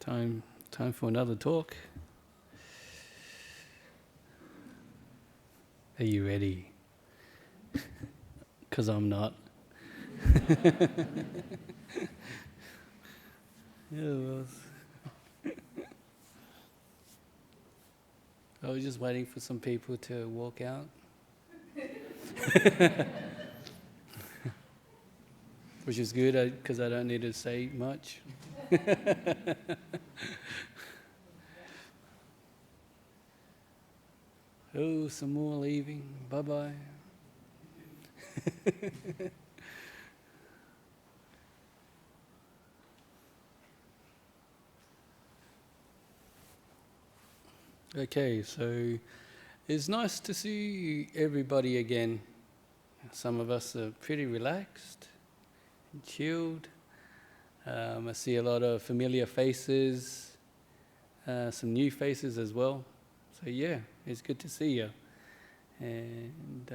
Time for another talk. Are you ready? Because I'm not. I was just waiting for some people to walk out. Which is good because I don't need to say much. Oh, some more leaving. Bye-bye. Okay, so it's nice to see everybody again. Some of us are pretty relaxed and chilled. I see a lot of familiar faces, some new faces as well. So yeah, it's good to see you. And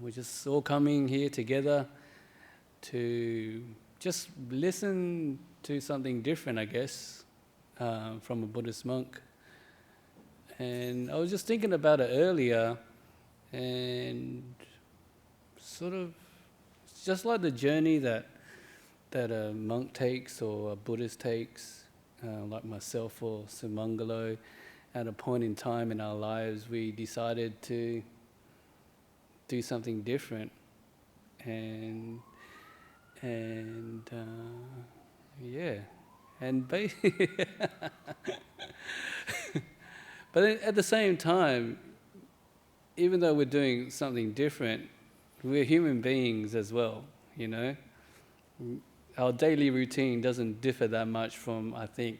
we're just all coming here together to just listen to something different, I guess, from a Buddhist monk. And I was just thinking about it earlier, and sort of, it's just like the journey that a monk takes or a Buddhist takes, like myself or Sumangalo. At a point in time in our lives, we decided to do something different, and yeah, and but at the same time, even though we're doing something different, we're human beings as well, you know. Our daily routine doesn't differ that much from, I think,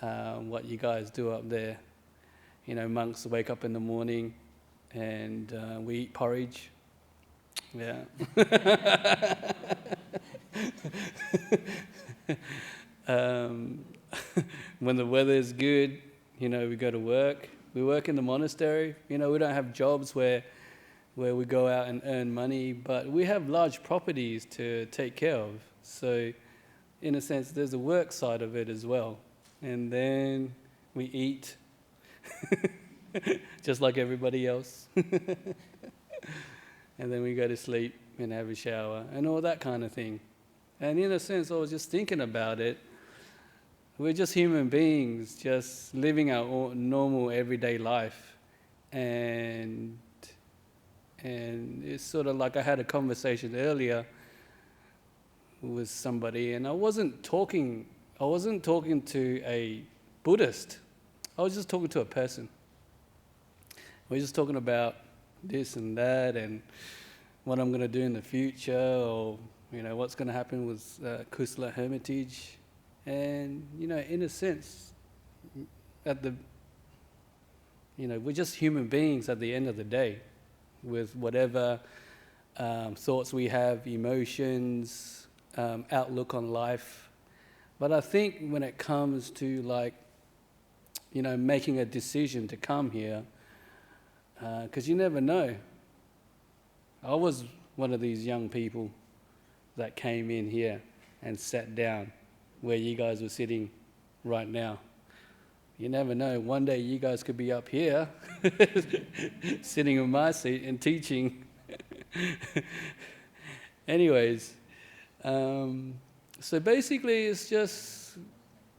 what you guys do up there. You know, monks wake up in the morning and we eat porridge. Yeah. When the weather is good, you know, we go to work. We work in the monastery. You know, we don't have jobs where we go out and earn money, but we have large properties to take care of. So, in a sense, there's a work side of it as well. And then we eat, just like everybody else. And then we go to sleep and have a shower and all that kind of thing. And in a sense, I was just thinking about it. We're just human beings, just living our normal everyday life. And it's sort of like I had a conversation earlier with somebody, and I wasn't talking to a Buddhist. I was just talking to a person. We were just talking about this and that and what I'm going to do in the future, or, you know, what's going to happen with Kusala Hermitage. And, you know, in a sense, we're just human beings at the end of the day, with whatever thoughts we have, emotions, outlook on life. But I think when it comes to, like, you know, making a decision to come here, because you never know. I was one of these young people that came in here and sat down where you guys were sitting right now. You never know. One day you guys could be up here sitting in my seat and teaching. Anyways, so basically it's just,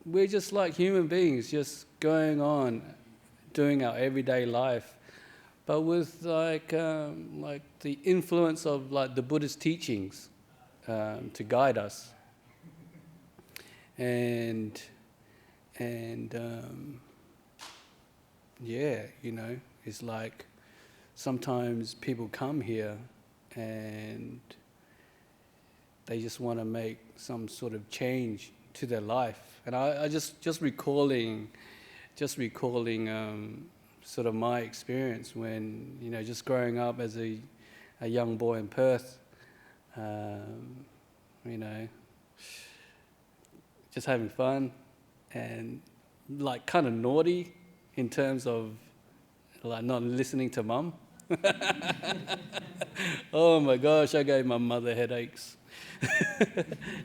we're just like human beings, just going on, doing our everyday life, but with like the influence of like the Buddhist teachings to guide us. And yeah, you know, it's like sometimes people come here and they just want to make some sort of change to their life. And I just recalling sort of my experience when, you know, just growing up as a young boy in Perth, you know, just having fun and like kind of naughty in terms of like not listening to mum. Oh my gosh, I gave my mother headaches.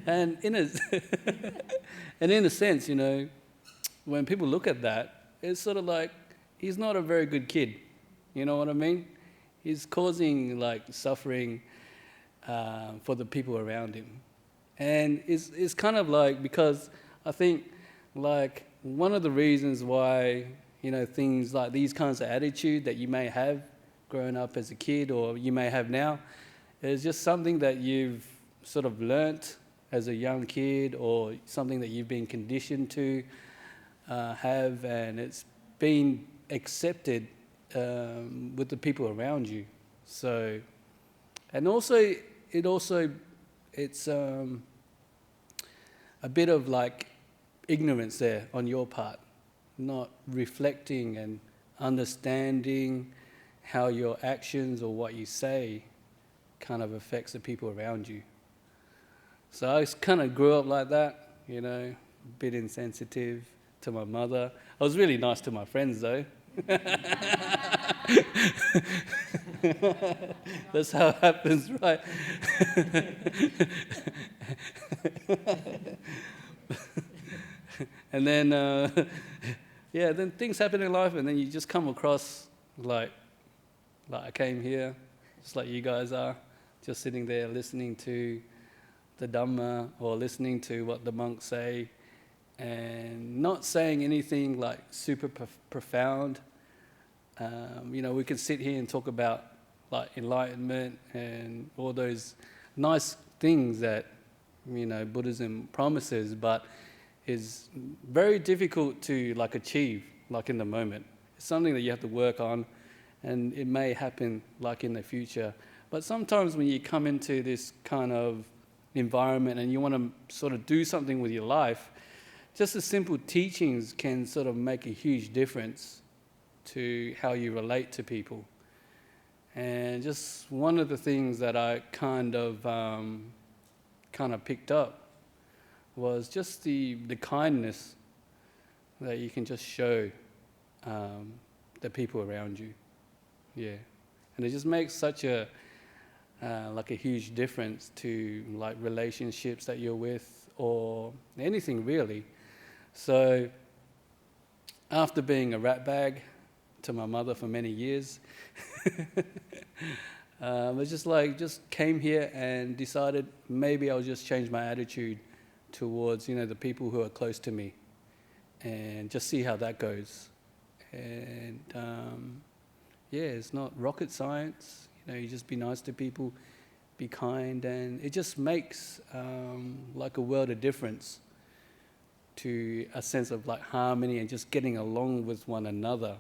And in a sense, you know, when people look at that, it's sort of like he's not a very good kid. You know what I mean? He's causing like suffering for the people around him. And it's kind of like, because I think like one of the reasons why, things like these kinds of attitude that you may have growing up as a kid or you may have now is just something that you've sort of learnt as a young kid, or something that you've been conditioned to have, and it's been accepted with the people around you. So, and also it's a bit of like ignorance there on your part, not reflecting and understanding how your actions or what you say kind of affects the people around you. So I kind of grew up like that, a bit insensitive to my mother. I was really nice to my friends though. That's how it happens, right? And then, then things happen in life, and then you just come across like I came here, just like you guys are, just sitting there listening to the Dhamma or listening to what the monks say, and not saying anything like super profound. We can sit here and talk about like enlightenment and all those nice things that Buddhism promises, but is very difficult to like achieve like in the moment. It's something that you have to work on, and it may happen like in the future. But sometimes when you come into this kind of environment and you want to sort of do something with your life, just the simple teachings can sort of make a huge difference to how you relate to people. And just one of the things that I kind of picked up was just the kindness that you can just show the people around you. Yeah. And it just makes such a huge difference to like relationships that you're with or anything really. So after being a rat bag to my mother for many years, I just came here and decided maybe I'll just change my attitude towards the people who are close to me, and just see how that goes. And it's not rocket science. You just be nice to people, be kind, and it just makes like a world of difference to a sense of like harmony and just getting along with one another.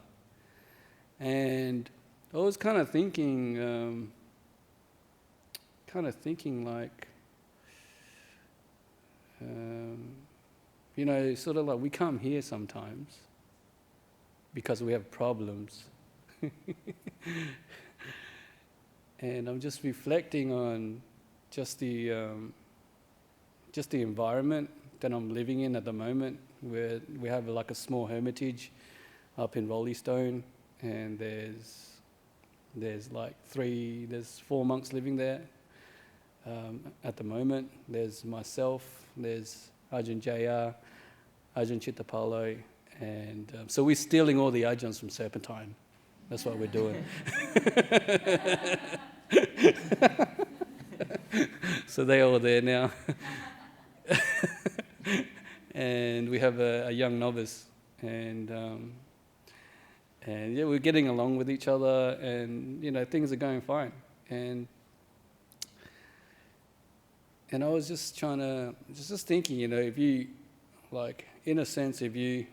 And I was kind of thinking like, sort of like we come here sometimes because we have problems. And I'm just reflecting on just the environment that I'm living in at the moment, where we have like a small hermitage up in Rollystone, and there's 4 monks living there at the moment. There's myself, there's Ajahn Jaya, Ajahn Chittapalo, and so we're stealing all the Ajahns from Serpentine. That's what we're doing. So they're all there now. And we have a young novice, and we're getting along with each other, and things are going fine. And I was just thinking, if you, like, in a sense, if you,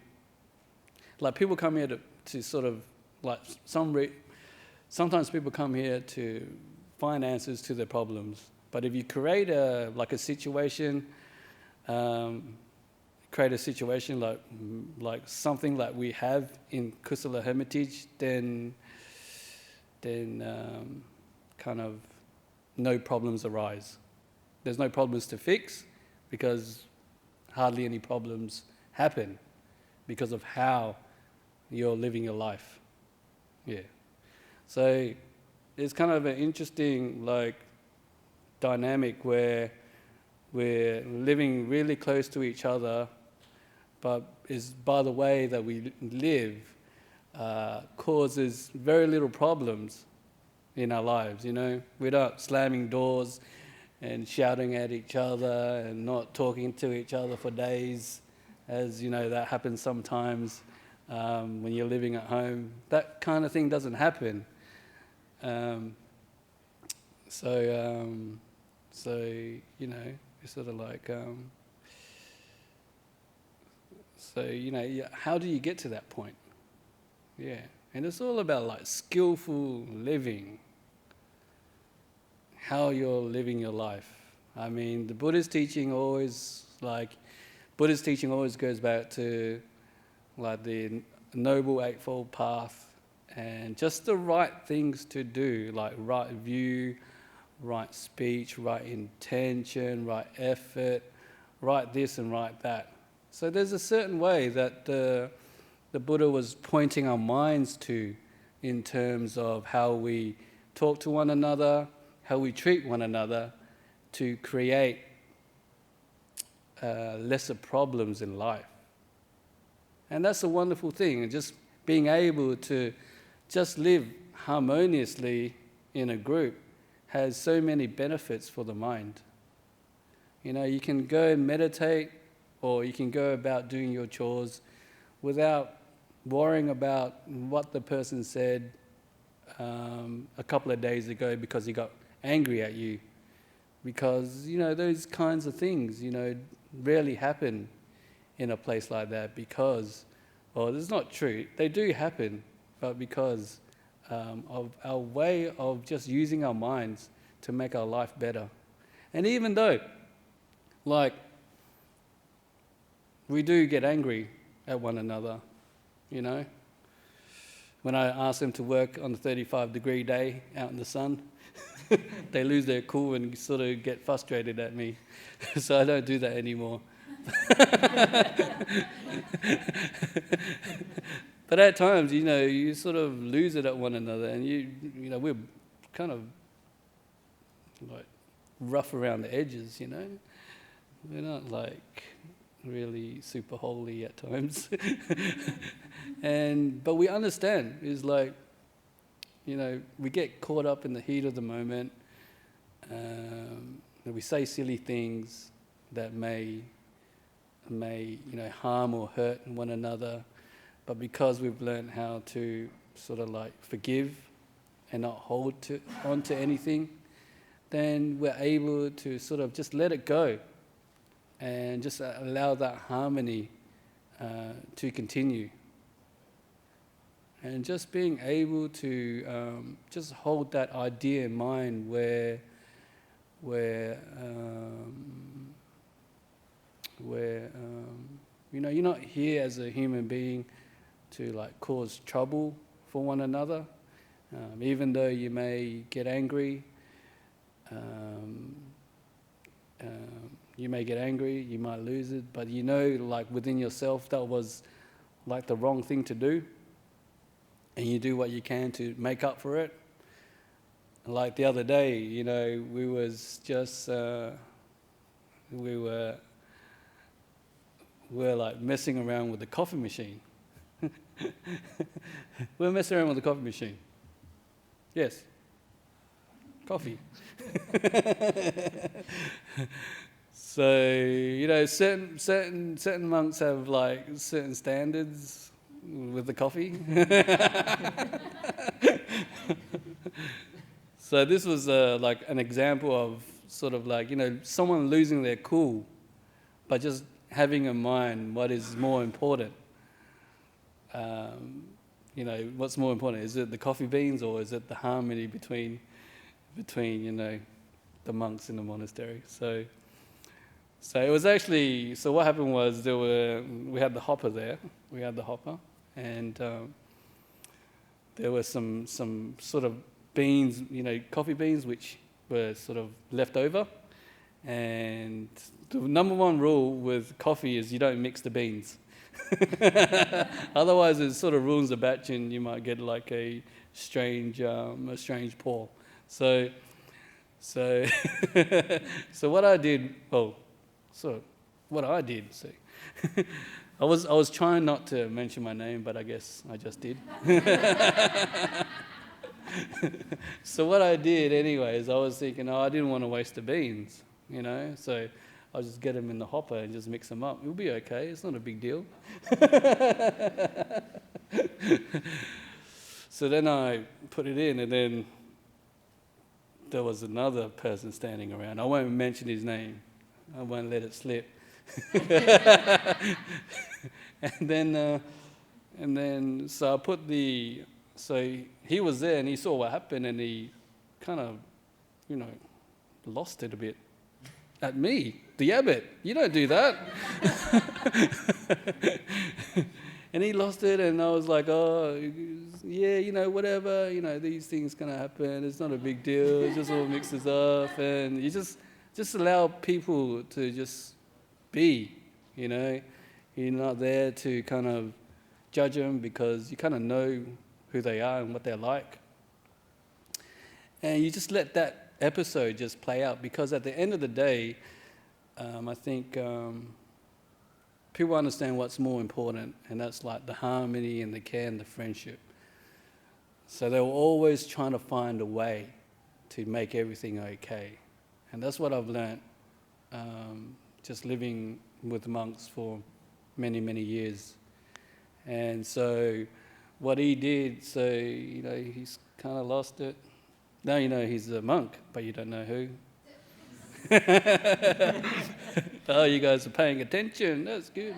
like, people come here to sort of, like, sometimes people come here to find answers to their problems. But if you create a situation like something like we have in Kusala Hermitage, then kind of no problems arise. There's no problems to fix because hardly any problems happen because of how you're living your life. Yeah. So it's kind of an interesting dynamic where we're living really close to each other, but is by the way that we live causes very little problems in our lives, you know. We're not slamming doors and shouting at each other and not talking to each other for days, as you know, that happens sometimes when you're living at home. That kind of thing doesn't happen. So you know, it's sort of like, so you know, how do you get to that point? Yeah, and it's all about like skillful living, how you're living your life. I mean, the Buddhist teaching always goes back to like the Noble Eightfold Path and just the right things to do, like right view, right speech, right intention, right effort, right this and right that. So there's a certain way that the Buddha was pointing our minds to in terms of how we talk to one another, how we treat one another, to create lesser problems in life. And that's a wonderful thing, and just being able to just live harmoniously in a group has so many benefits for the mind. You know, you can go and meditate, or you can go about doing your chores without worrying about what the person said a couple of days ago because he got angry at you. Because, you know, those kinds of things, you know, rarely happen in a place like that because, well, it's not true. They do happen, but because of our way of just using our minds to make our life better. And even though, like, we do get angry at one another, you know. When I ask them to work on the 35-degree day out in the sun, they lose their cool and sort of get frustrated at me. So I don't do that anymore. But at times, you know, you sort of lose it at one another, and you know, we're kind of like rough around the edges, you know. We're not like really super holy at times. But we understand, is like, you know, we get caught up in the heat of the moment, and we say silly things that may, you know, harm or hurt one another. But because we've learned how to sort of like forgive and not hold on to anything, then we're able to sort of just let it go and just allow that harmony to continue. And just being able to just hold that idea in mind where you know, you're not here as a human being to like cause trouble for one another. Even though you may get angry, you might lose it, but you know, like within yourself, that was like the wrong thing to do, and you do what you can to make up for it. Like the other day, you know, we were like messing around with the coffee machine. We're messing around with the coffee machine. Yes. Coffee. So, you know, certain monks have like certain standards with the coffee. So this was like an example of sort of like, you know, someone losing their cool, but just having in mind what is more important. You know, what's more important? Is it the coffee beans, or is it the harmony between you know, the monks in the monastery? So it was actually, so what happened was we had the hopper there. We had the hopper, and there were some sort of beans, you know, coffee beans, which were sort of left over. And the number one rule with coffee is you don't mix the beans. Otherwise, it sort of ruins the batch, and you might get like a strange pour. So what I did, I was trying not to mention my name, but I guess I just did. So what I did anyways, I was thinking, I didn't want to waste the beans, so I'll just get them in the hopper and just mix them up. It'll be okay, it's not a big deal. So then I put it in, and then there was another person standing around. I won't mention his name. I won't let it slip. And then so I put so he was there and he saw what happened, and he kind of, lost it a bit at me, the abbot. You don't do that. And he lost it, and I was like, oh, yeah, whatever, these things gonna happen. It's not a big deal. It just all mixes up, and you just allow people to just be, You're not there to kind of judge them, because you kind of know who they are and what they're like. And you just let that episode just play out, because at the end of the day, I think people understand what's more important, and that's like the harmony and the care and the friendship. So they were always trying to find a way to make everything okay. And that's what I've learnt just living with monks for many, many years. And so what he did, so, he's kind of lost it. Now he's a monk, but you don't know who. Oh, you guys are paying attention. That's good.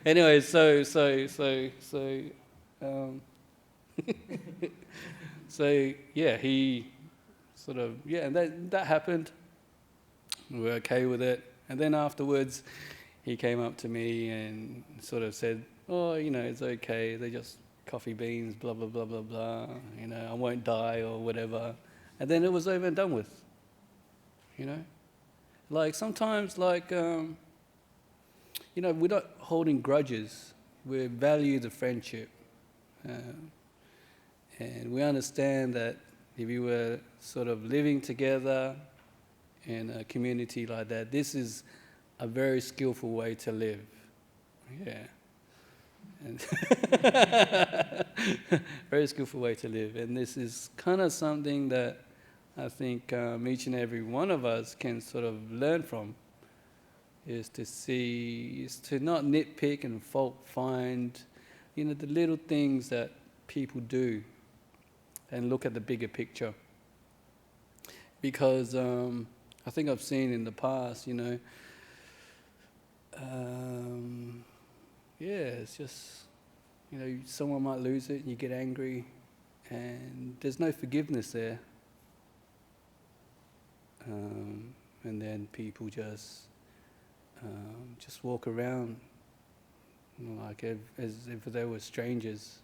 Anyway, so yeah, he sort of, and that happened. We were okay with it. And then afterwards, he came up to me and sort of said, oh, it's okay. They're just coffee beans, blah, blah, blah, blah, blah. I won't die or whatever. And then it was over and done with. Like sometimes, we're not holding grudges. We value the friendship. And we understand that if you were sort of living together in a community like that, this is a very skillful way to live. Yeah. And very skillful way to live. And this is kind of something that I think each and every one of us can sort of learn from, is to not nitpick and fault find, the little things that people do, and look at the bigger picture. Because I think I've seen in the past, it's just, someone might lose it and you get angry, and there's no forgiveness there. And then people just walk around like as if they were strangers,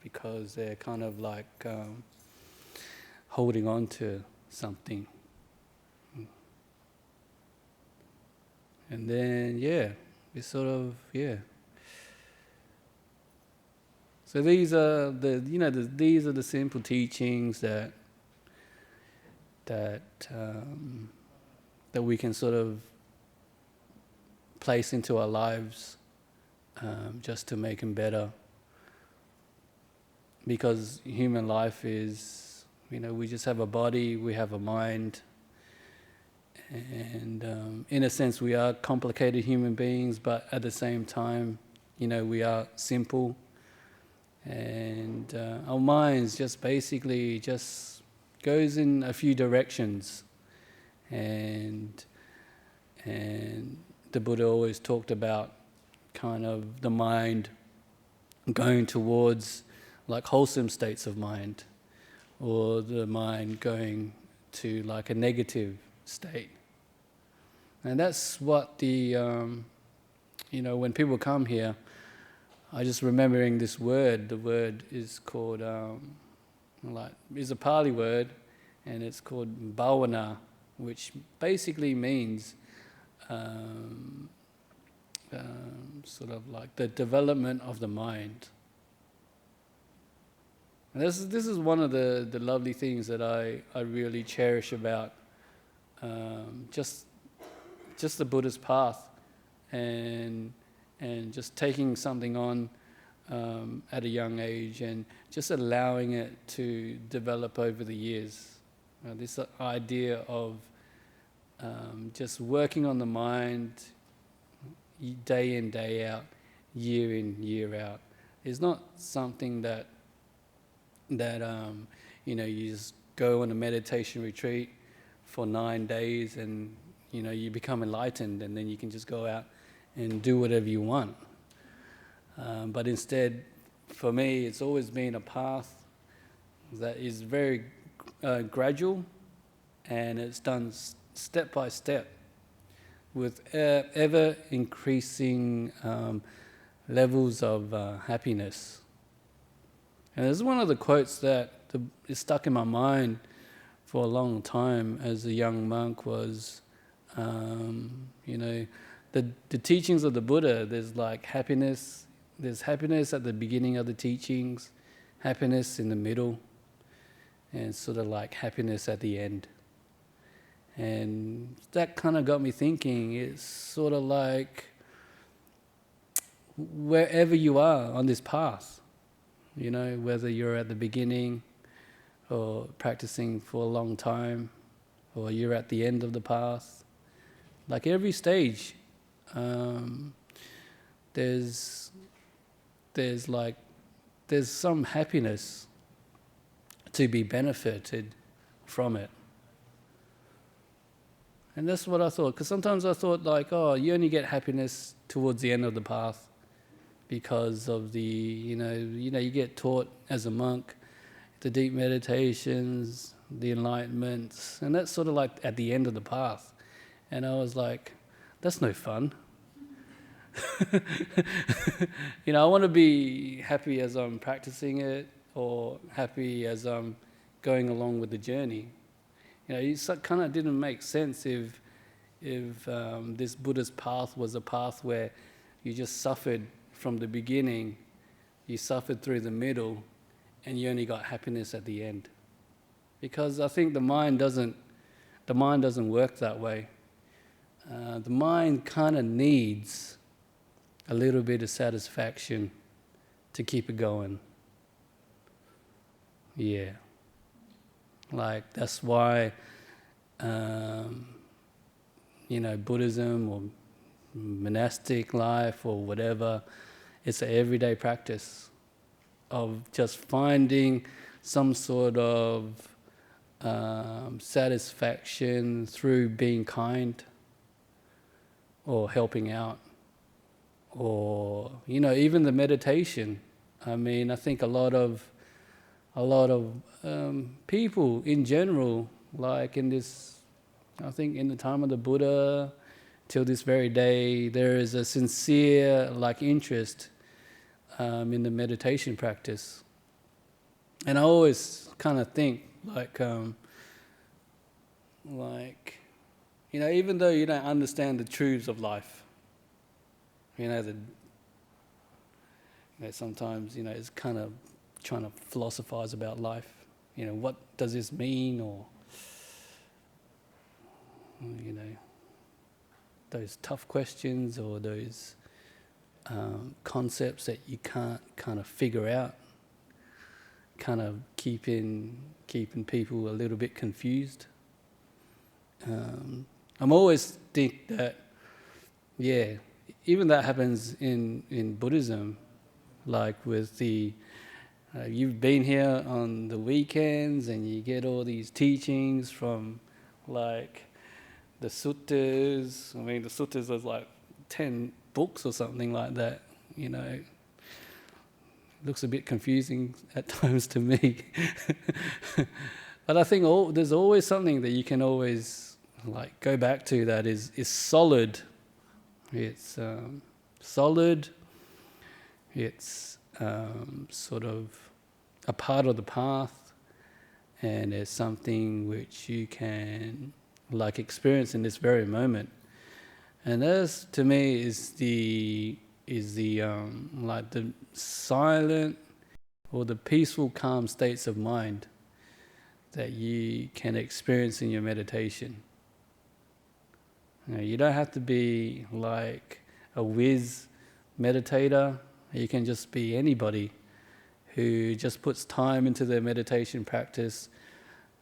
because they're kind of like holding on to something. And then, it's sort of, So these are these are the simple teachings that we can sort of place into our lives, just to make them better. Because human life is, we just have a body, we have a mind, and in a sense we are complicated human beings, but at the same time, we are simple, and our minds just basically just goes in a few directions, and the Buddha always talked about kind of the mind going towards like wholesome states of mind, or the mind going to like a negative state. And that's what when people come here, I just remembering this word. The word is called, is a Pali word, and it's called bhavana, which basically means sort of like the development of the mind. And this is one of the lovely things that I really cherish about just just the Buddhist path, and just taking something on at a young age, and just allowing it to develop over the years. This idea of just working on the mind day in, day out, year in, year out, is not something that you just go on a meditation retreat for 9 days and you become enlightened, and then you can just go out and do whatever you want. But instead, for me, it's always been a path that is very gradual, and it's done step by step with ever increasing levels of happiness. And there's one of the quotes that is stuck in my mind for a long time as a young monk was, the teachings of the Buddha, there's like happiness. There's happiness at the beginning of the teachings, happiness in the middle, and sort of like happiness at the end. And that kind of got me thinking, it's sort of like wherever you are on this path, whether you're at the beginning or practicing for a long time, or you're at the end of the path, like every stage, there's some happiness to be benefited from it. And that's what I thought, because sometimes I thought you only get happiness towards the end of the path because of the, you get taught as a monk the deep meditations, the enlightenments, and that's sort of like at the end of the path. And I was like, that's no fun. I want to be happy as I'm practicing it, or happy as I'm going along with the journey. It kind of didn't make sense if this Buddhist path was a path where you just suffered from the beginning, you suffered through the middle, and you only got happiness at the end. Because I think the mind doesn't work that way. The mind kind of needs a little bit of satisfaction to keep it going. Yeah. Like, that's why, Buddhism or monastic life or whatever, it's an everyday practice of just finding some sort of satisfaction through being kind or helping out, or even the meditation. I mean, I think a lot of people in general, like in this, I think in the time of the Buddha till this very day, there is a sincere interest in the meditation practice. And I always kind of think even though you don't understand the truths of life, sometimes it's kind of trying to philosophize about life. What does this mean, or those tough questions, or those concepts that you can't kind of figure out, kind of keeping people a little bit confused. I'm always think that, even that happens in Buddhism, like with the you've been here on the weekends and you get all these teachings from the suttas. I mean, the suttas are like 10 books or something like that, It looks a bit confusing at times to me. But I think there's always something that you can always go back to that is solid. It's solid. It's sort of a part of the path, and it's something which you can experience in this very moment. And this, to me, is the silent or the peaceful, calm states of mind that you can experience in your meditation. You don't have to be like a whiz meditator. You can just be anybody who just puts time into their meditation practice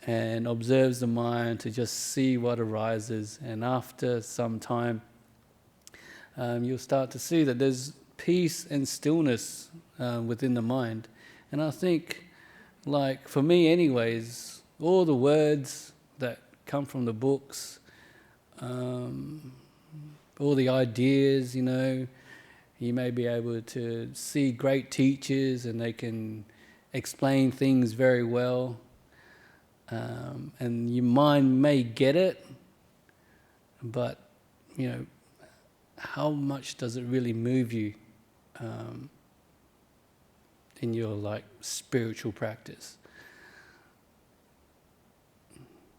and observes the mind to just see what arises. And after some time, you'll start to see that there's peace and stillness within the mind. And I think, like for me anyways, all the words that come from the books, all the ideas, you may be able to see great teachers and they can explain things very well. And your mind may get it, but, how much does it really move you in your spiritual practice?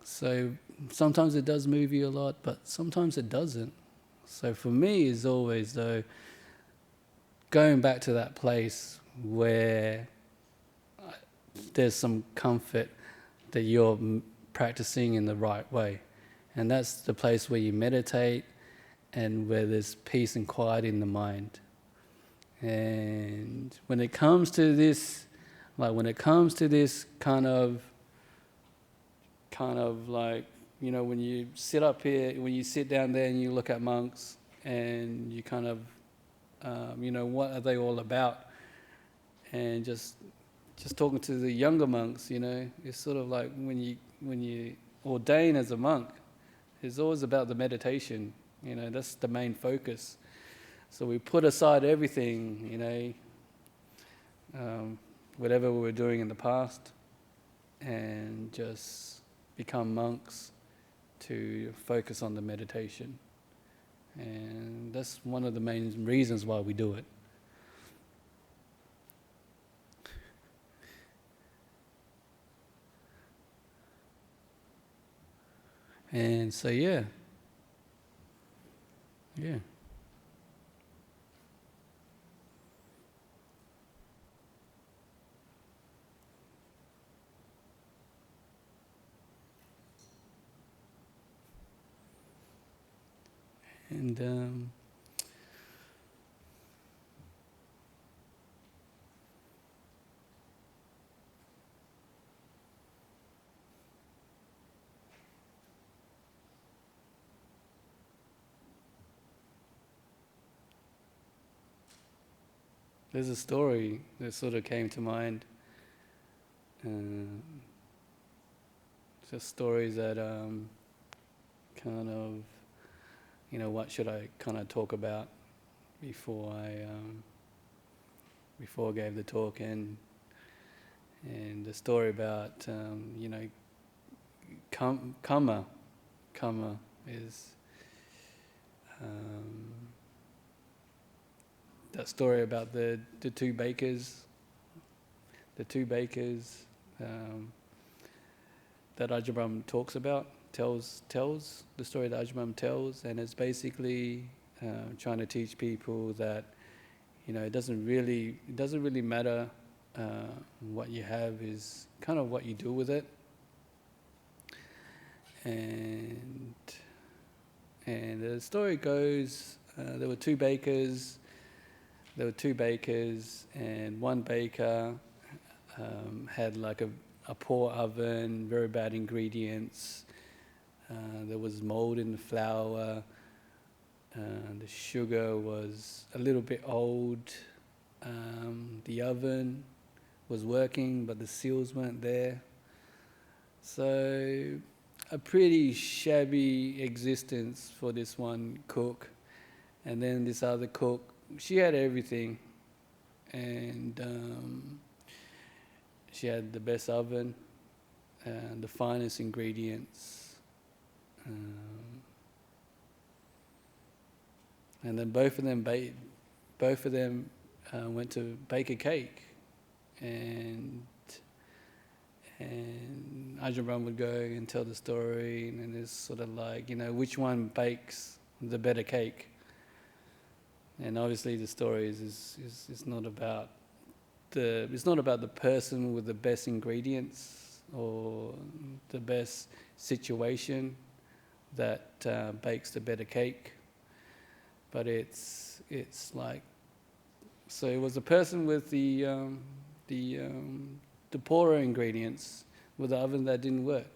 So sometimes it does move you a lot, but sometimes it doesn't. So for me, it's always though going back to that place where there's some comfort that you're practicing in the right way, and that's the place where you meditate and where there's peace and quiet in the mind. And when it comes to this, kind of when you sit up here, when you sit down there and you look at monks and you kind of, what are they all about? And just talking to the younger monks, it's sort of like when you ordain as a monk, it's always about the meditation. That's the main focus. So we put aside everything, whatever we were doing in the past, and just become monks to focus on the meditation. And that's one of the main reasons why we do it. And so, yeah. And there's a story that sort of came to mind. Just stories that kind of, what should I kind of talk about before I gave the talk, and the story about karma is that story about the two bakers that Ajahn Brahm talks about, tells the story that Ajahn Brahm tells, and it's basically trying to teach people that it doesn't really matter what you have, is kind of what you do with it. And the story goes, there were two bakers, and one baker had like a poor oven, very bad ingredients. There was mold in the flour. The sugar was a little bit old. The oven was working, but the seals weren't there. So a pretty shabby existence for this one cook. And then this other cook, she had everything. And she had the best oven, the finest ingredients. And then both of them went to bake a cake, and Ajahn Brahm would go and tell the story, and it's sort of like, which one bakes the better cake? And obviously the story is not about the person with the best ingredients or the best situation, that bakes the better cake. But it's like, so it was the person with the poorer ingredients with the oven that didn't work.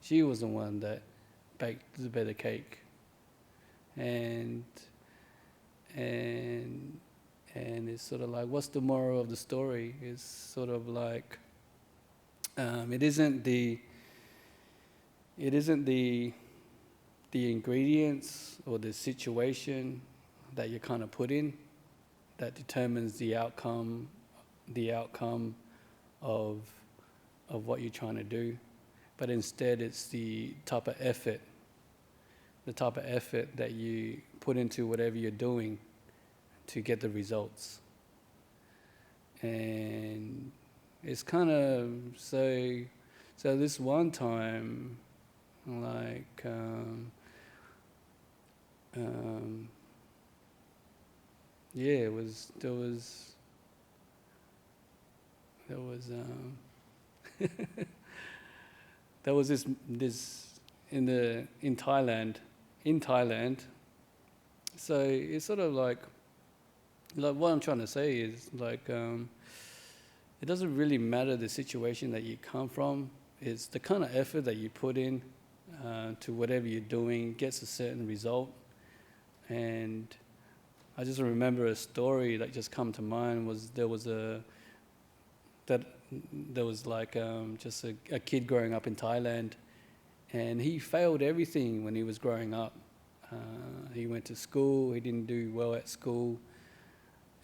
She was the one that baked the better cake. And it's sort of like, what's the moral of the story? It's sort of like, it isn't the ingredients or the situation that you kind of put in that determines the outcome of what you're trying to do, but instead it's the type of effort that you put into whatever you're doing to get the results. And it's kind of, so this one time, like, there was this in Thailand. So it's sort of like what I'm trying to say is like, it doesn't really matter the situation that you come from. It's the kind of effort that you put in to whatever you're doing gets a certain result. And I just remember a story that just come to mind was there was like just a kid growing up in Thailand, and he failed everything when he was growing up. He went to school, he didn't do well at school,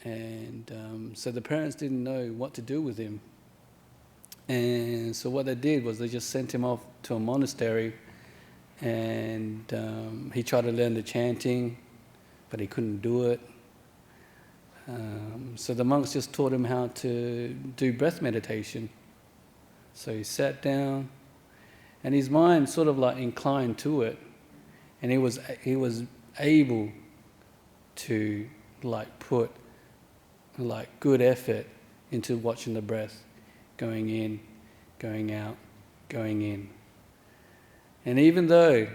and so the parents didn't know what to do with him. And so what they did was they just sent him off to a monastery, and he tried to learn the chanting, but he couldn't do it. So the monks just taught him how to do breath meditation. So he sat down, and his mind sort of like inclined to it, and he was able to like put like good effort into watching the breath, going in, going out, going in. And even though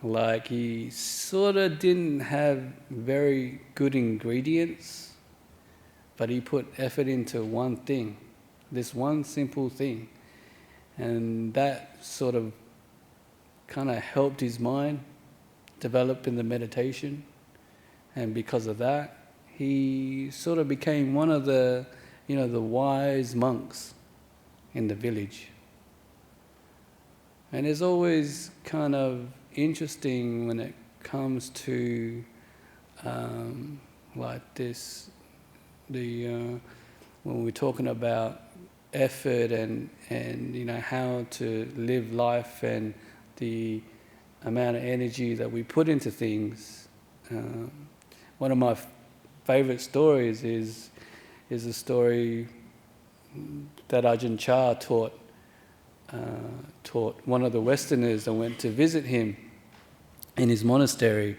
like he sort of didn't have very good ingredients, but he put effort into one thing, this one simple thing. And that sort of kind of helped his mind develop in the meditation. And because of that, he sort of became one of the, the wise monks in the village. And it's always kind of interesting when it comes to like this, when we're talking about effort and how to live life and the amount of energy that we put into things. One of my favorite stories is a story that Ajahn taught one of the Westerners that went to visit him in his monastery,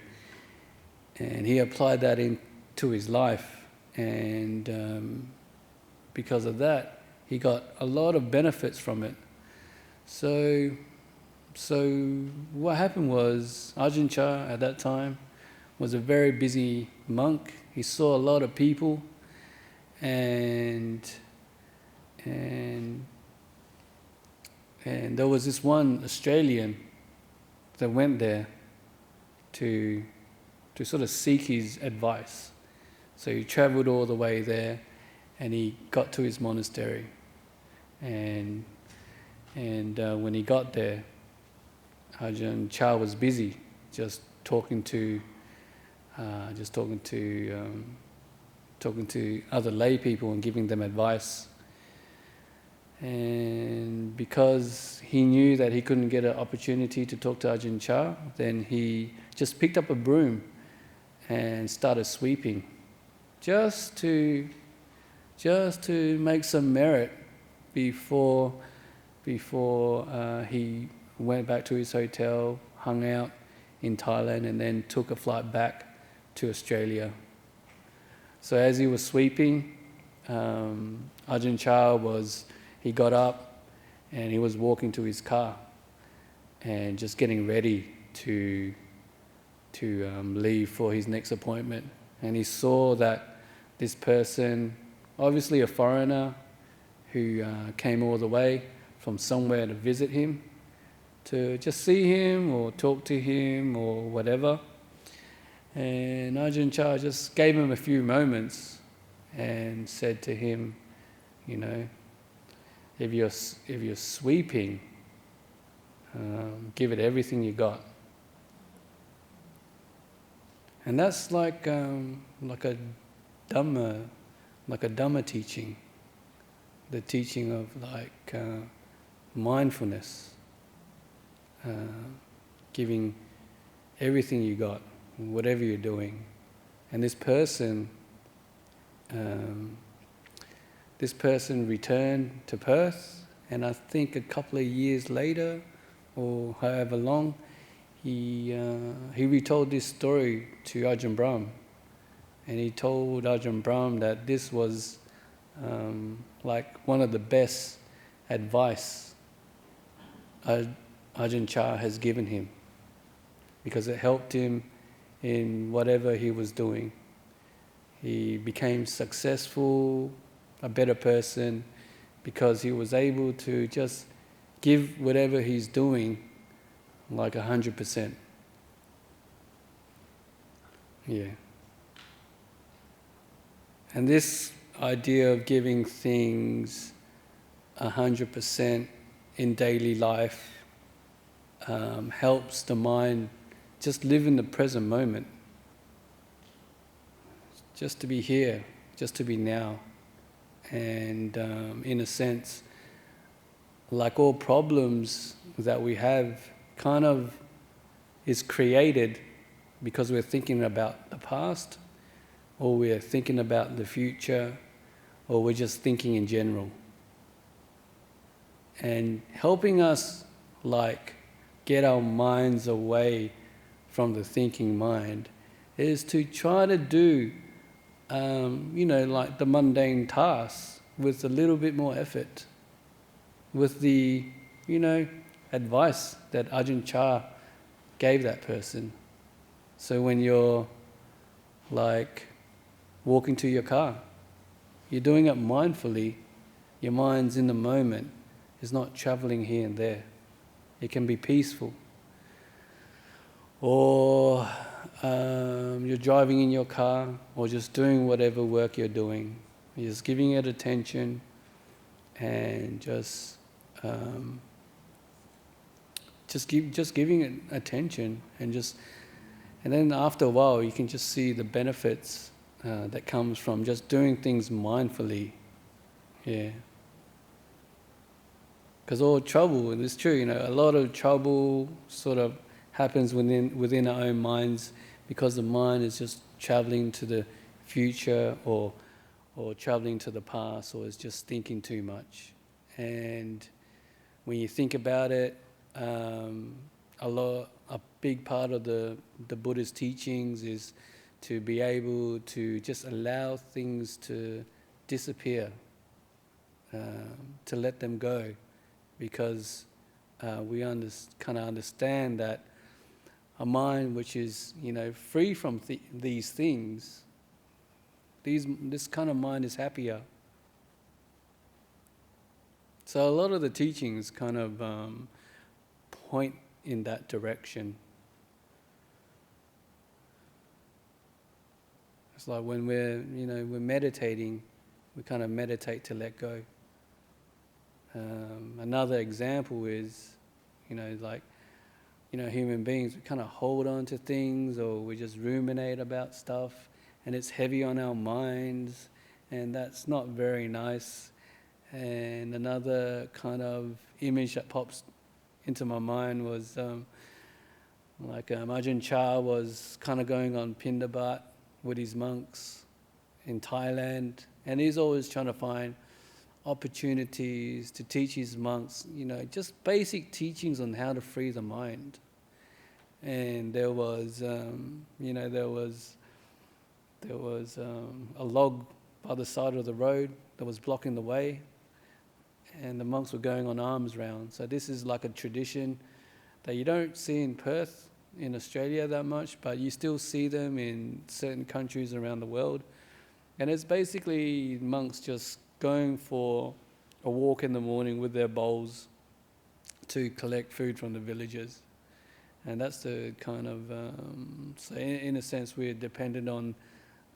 and he applied that into his life, and because of that he got a lot of benefits from it. So what happened was Ajahn Chah at that time was a very busy monk. He saw a lot of people, and there was this one Australian that went there to sort of seek his advice. So he travelled all the way there, and he got to his monastery. And when he got there, Ajahn Chah was busy, just talking to other lay people and giving them advice. And because he knew that he couldn't get an opportunity to talk to Ajahn Chah, then he just picked up a broom and started sweeping, just to make some merit before he went back to his hotel, hung out in Thailand, and then took a flight back to Australia. So as he was sweeping, Ajahn Chah got up and he was walking to his car and just getting ready to leave for his next appointment. And he saw that this person, obviously a foreigner, who came all the way from somewhere to visit him, to just see him or talk to him or whatever. And Ajahn Chah just gave him a few moments and said to him, you know, if you're sweeping, give it everything you got. And that's like a Dhamma teaching, the teaching of like mindfulness, giving everything you got, whatever you're doing. And this person returned to Perth, and I think a couple of years later, or however long, he retold this story to Ajahn Brahm, and he told Ajahn Brahm that this was like one of the best advice Ajahn Chah has given him, because it helped him in whatever he was doing. He became successful, a better person, because he was able to just give whatever he's doing like 100%. Yeah. And this idea of giving things 100% in daily life helps the mind just live in the present moment. Just to be here, just to be now. And in a sense, like all problems that we have, kind of is created because we're thinking about the past, or we're thinking about the future, or we're just thinking in general. And helping us like get our minds away from the thinking mind is to try to do like the mundane tasks with a little bit more effort, with the, advice that Ajahn Chah gave that person. So when you're like walking to your car, you're doing it mindfully, your mind's in the moment, it's not travelling here and there. It can be peaceful. Or you're driving in your car, or just doing whatever work you're doing. You're just giving it attention, and just giving it attention, and then after a while you can just see the benefits that comes from just doing things mindfully. Yeah. Because all trouble, and it's true, a lot of trouble sort of happens within our own minds, because the mind is just travelling to the future or travelling to the past, or is just thinking too much. And when you think about it, a big part of the Buddhist teachings is to be able to just allow things to disappear, to let them go, because we kind of understand that a mind which is, free from these things, this kind of mind is happier. So a lot of the teachings kind of point in that direction. It's like when we're meditating, we kind of meditate to let go. Another example is, human beings, we kind of hold on to things, or we just ruminate about stuff, and it's heavy on our minds, and that's not very nice. And another kind of image that pops into my mind was Ajahn Chah was kind of going on Pindabat with his monks in Thailand, and he's always trying to find opportunities to teach his monks, just basic teachings on how to free the mind. And there was a log by the side of the road that was blocking the way, and the monks were going on alms round. So this is like a tradition that you don't see in Perth, in Australia that much, but you still see them in certain countries around the world. And it's basically monks just going for a walk in the morning with their bowls to collect food from the villagers. And that's the kind of, so in a sense, we're dependent on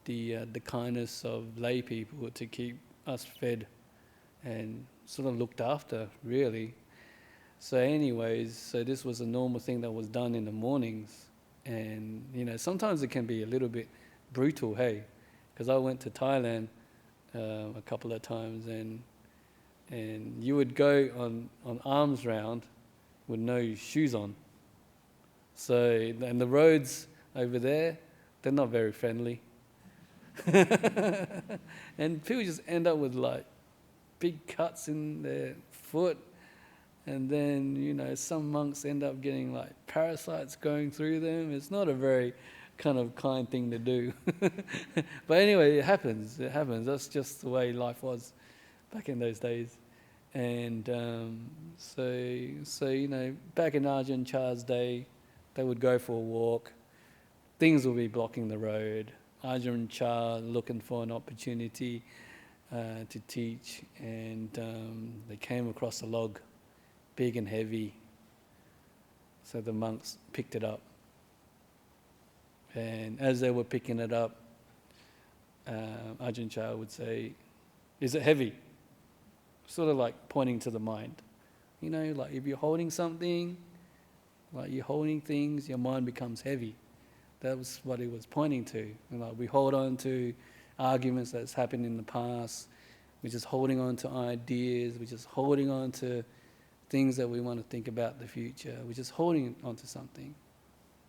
the kindness of lay people to keep us fed and sort of looked after, really. So anyways, so this was a normal thing that was done in the mornings. And, sometimes it can be a little bit brutal, hey? Because I went to Thailand a couple of times, and you would go on arms round with no shoes on. So, and the roads over there, they're not very friendly. And people just end up with like big cuts in their foot. And then, some monks end up getting like parasites going through them. It's not a very kind of kind thing to do. But anyway, it happens. That's just the way life was back in those days. And so back in Ajahn Chah's day, they would go for a walk. Things would be blocking the road. Ajahn Chah looking for an opportunity to teach, and they came across a log, big and heavy. So the monks picked it up. And as they were picking it up, Ajahn Chah would say, "Is it heavy?" Sort of like pointing to the mind. Like if you're holding something, like you're holding things, your mind becomes heavy. That was what he was pointing to. Like we hold on to arguments that's happened in the past. We're just holding on to ideas. We're just holding on to things that we want to think about the future. We're just holding on to something.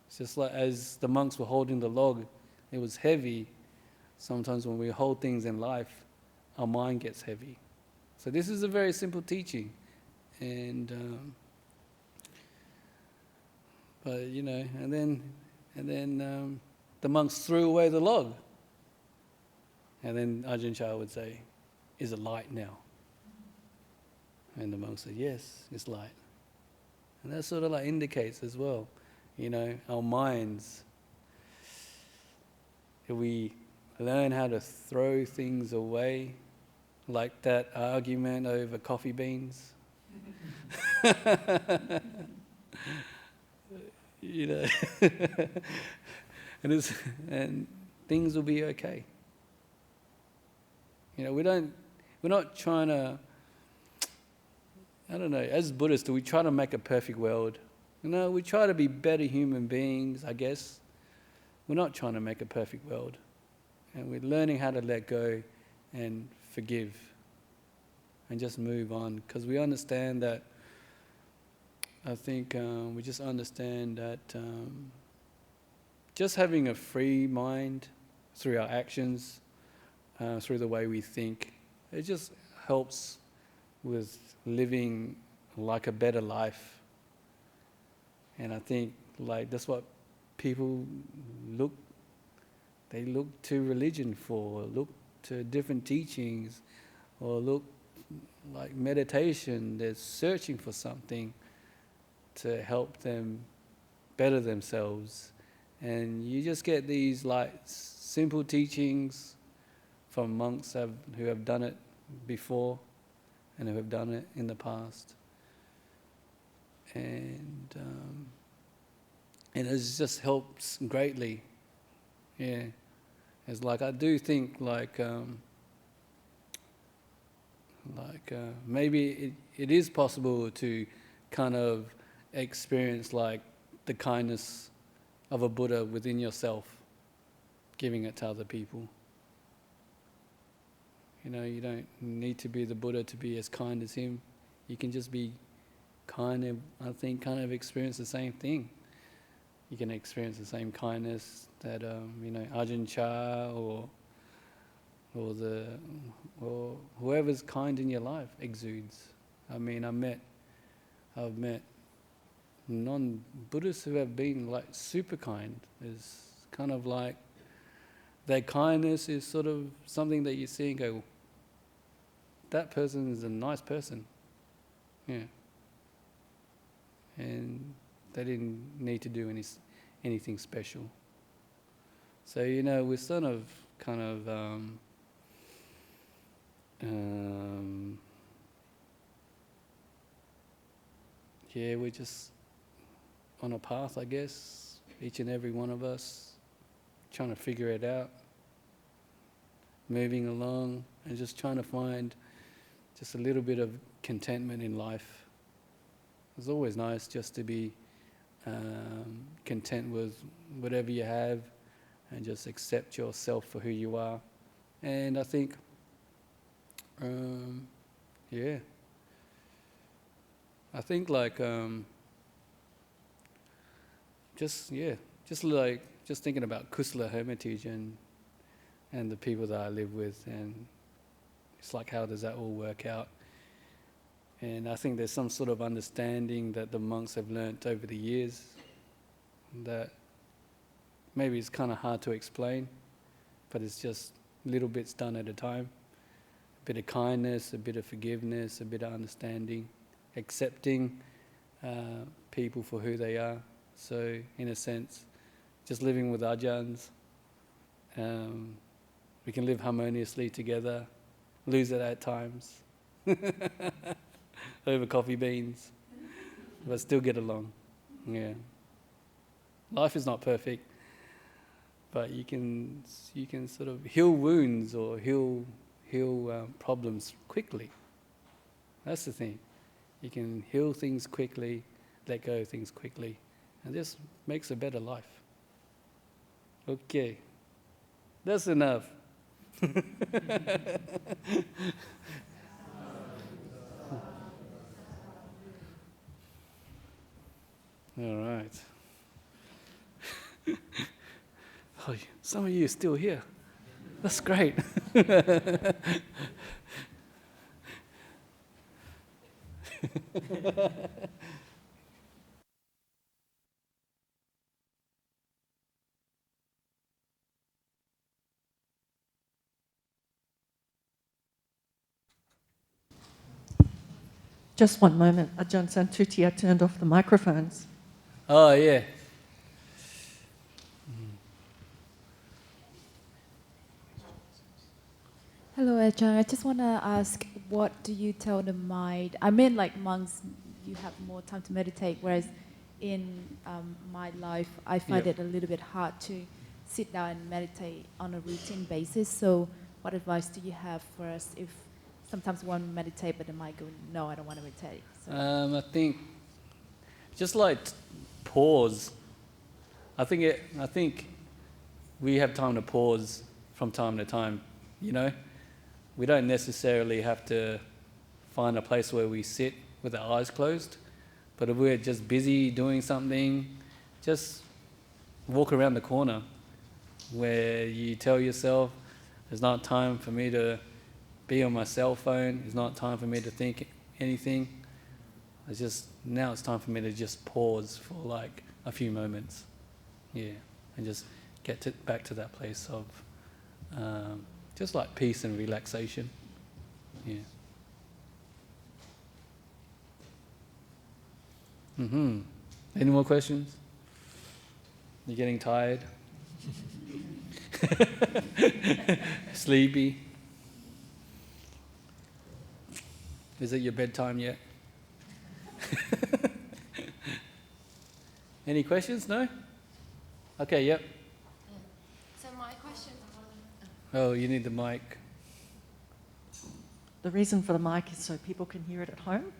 It's just like as the monks were holding the log, it was heavy. Sometimes when we hold things in life, our mind gets heavy. So this is a very simple teaching. And and then the monks threw away the log. And then Ajahn Chah would say, "Is it light now?" And the monk said, "Yes, it's light." And that sort of like indicates as well, our minds. If we learn how to throw things away, like that argument over coffee beans, and things will be okay. We're not trying to, as Buddhists, we try to make a perfect world. We try to be better human beings, I guess. We're not trying to make a perfect world. And we're learning how to let go and forgive and just move on. Because we understand that, I think we just understand that just having a free mind through our actions, through the way we think, it just helps with living like a better life. And I think that's what people look to religion for, look to different teachings, or look like meditation. They're searching for something to help them better themselves. And you just get these simple teachings from monks who have done it before and who have done it in the past. And it just helps greatly. Yeah. It's I do think maybe it is possible to kind of experience the kindness of a Buddha within yourself, giving it to other people. You don't need to be the Buddha to be as kind as him. You can just be kind of, I think, kind of experience the same thing. You can experience the same kindness that Ajahn Chah or whoever's kind in your life exudes. I've met non-Buddhists who have been super kind. It's kind of their kindness is sort of something that you see and go, that person is a nice person. Yeah. And they didn't need to do anything special. So, we're sort of kind of we're just on a path, I guess, each and every one of us, trying to figure it out, moving along, and just trying to find just a little bit of contentment in life. It's always nice just to be content with whatever you have and just accept yourself for who you are. And I think, I think just thinking about Kusala Hermitage and the people that I live with, and it's like, how does that all work out? And I think there's some sort of understanding that the monks have learnt over the years that maybe it's kind of hard to explain, but it's just little bits done at a time. A bit of kindness, a bit of forgiveness, a bit of understanding, accepting people for who they are. So, in a sense, just living with Ajahns, we can live harmoniously together, lose it at times, over coffee beans, but still get along. Yeah. Life is not perfect, but you can sort of heal wounds or heal problems quickly. That's the thing. You can heal things quickly, let go of things quickly, and this makes a better life. Okay, that's enough. All right. Oh, some of you are still here. That's great. Just one moment. Ajahn Santutthi, I turned off the microphones. Oh, yeah. Hello, Ajahn. I just want to ask, what do you tell the mind? I mean, like monks, you have more time to meditate, whereas in my life, I find it a little bit hard to sit down and meditate on a routine basis. So what advice do you have for us if sometimes we want to meditate, but the mind goes, no, I don't want to meditate? So. I think just like pause. I think we have time to pause from time to time, We don't necessarily have to find a place where we sit with our eyes closed, but if we're just busy doing something, just walk around the corner where you tell yourself, there's not time for me to be on my cell phone, it's not time for me to think anything. Now it's time for me to just pause for like a few moments, and just get back to that place of just like peace and relaxation, Any more questions? You getting tired? Sleepy? Is it your bedtime yet? Any questions? No? Okay, yep. So my question... Oh, you need the mic. The reason for the mic is so people can hear it at home.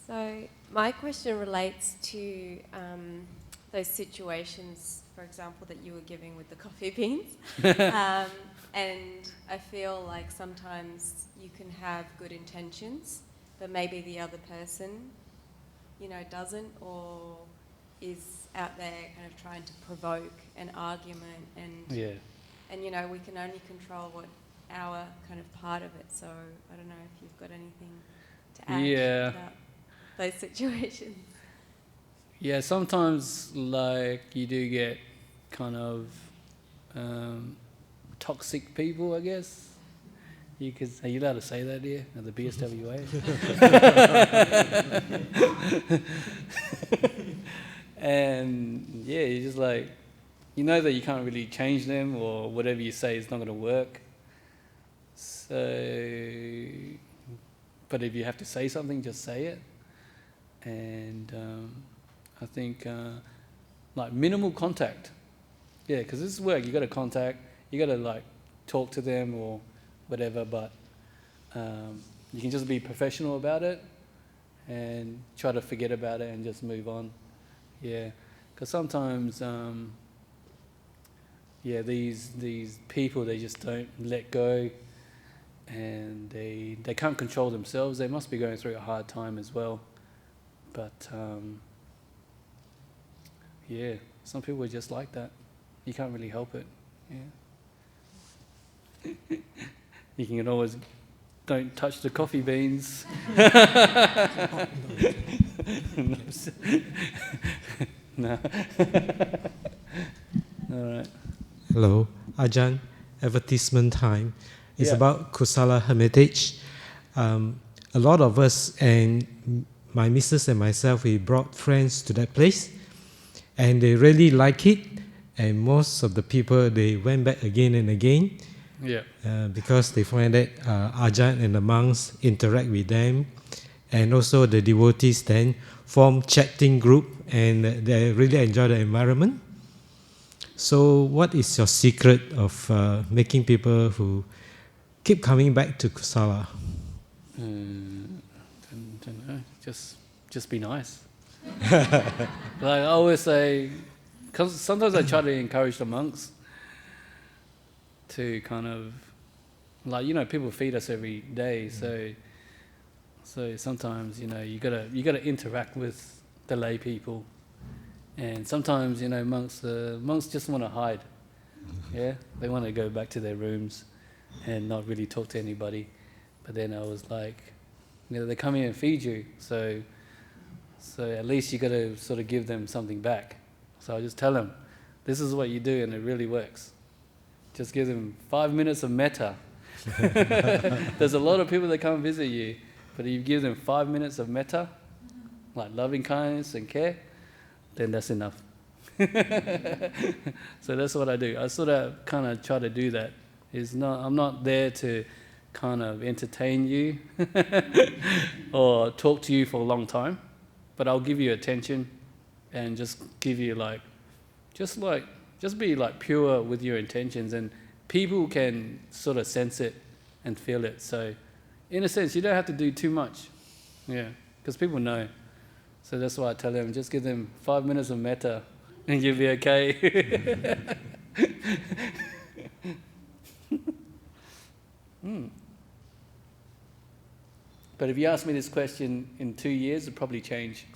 So my question relates to those situations, for example, that you were giving with the coffee beans. And I feel like sometimes you can have good intentions, but maybe the other person, doesn't, or is out there kind of trying to provoke an argument, and we can only control what our kind of part of it. So I don't know if you've got anything to add about those situations. Yeah, sometimes like you do get kind of toxic people, I guess. Are you allowed to say that here at the BSWA? And yeah, you're just like, you know that you can't really change them, or whatever you say is not going to work. So, but if you have to say something, just say it. And I think like minimal contact. Yeah, because this is work. You got to contact. You got to like talk to them or whatever. But you can just be professional about it and try to forget about it and just move on. Yeah, because sometimes, yeah, these people, they just don't let go, and they can't control themselves. They must be going through a hard time as well. But yeah, some people are just like that. You can't really help it. Yeah. You can always don't touch the coffee beans. No. All right. Hello, Ajahn. Advertisement time. It's Yeah. about Kusala Hermitage. A lot of us, and my missus and myself, we brought friends to that place, and they really like it. And most of the people, they went back again and again. Yeah. Because they find that Ajahn and the monks interact with them, and also the devotees then form chatting group, and they really enjoy the environment. So what is your secret of making people who keep coming back to Kusala? Don't know. Just be nice. Like I always say, because sometimes I try to encourage the monks to kind of, like, you know, people feed us every day, so sometimes, you know, you gotta interact with the lay people, and sometimes, you know, monks just want to hide. Yeah, they want to go back to their rooms and not really talk to anybody. But then I was like, you know, they come here and feed you, so at least you got to sort of give them something back. So I just tell them, this is what you do, and it really works. Just give them 5 minutes of metta. There's a lot of people that come visit you, but if you give them 5 minutes of metta, like loving kindness and care, then that's enough. So that's what I do. I sort of kind of try to do that. I'm not there to kind of entertain you or talk to you for a long time, but I'll give you attention and just give you just be like pure with your intentions, and people can sort of sense it and feel it. So in a sense, you don't have to do too much, yeah, because people know. So that's why I tell them, just give them 5 minutes of metta and you'll be okay. But if you ask me this question in 2 years, it'll probably change.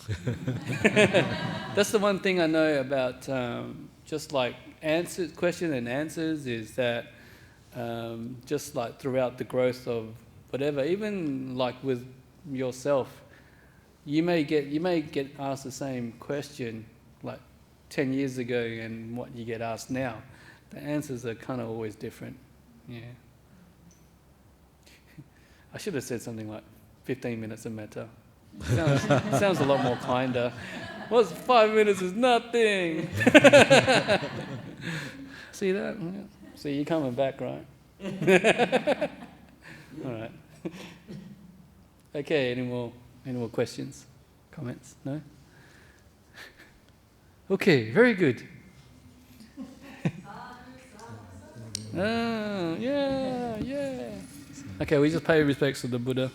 That's the one thing I know about just like question and answers, is that just like throughout the growth of whatever, even like with yourself, you may get asked the same question like 10 years ago and what you get asked now. The answers are kind of always different. Yeah. I should have said something like 15 minutes of metta. Sounds a lot more kinder. What's 5 minutes is nothing. See that? Yeah. See, you're coming back, right? All right. Okay, any more questions? Comments? No? Okay, very good. Oh, yeah. Okay, we just pay respects to the Buddha.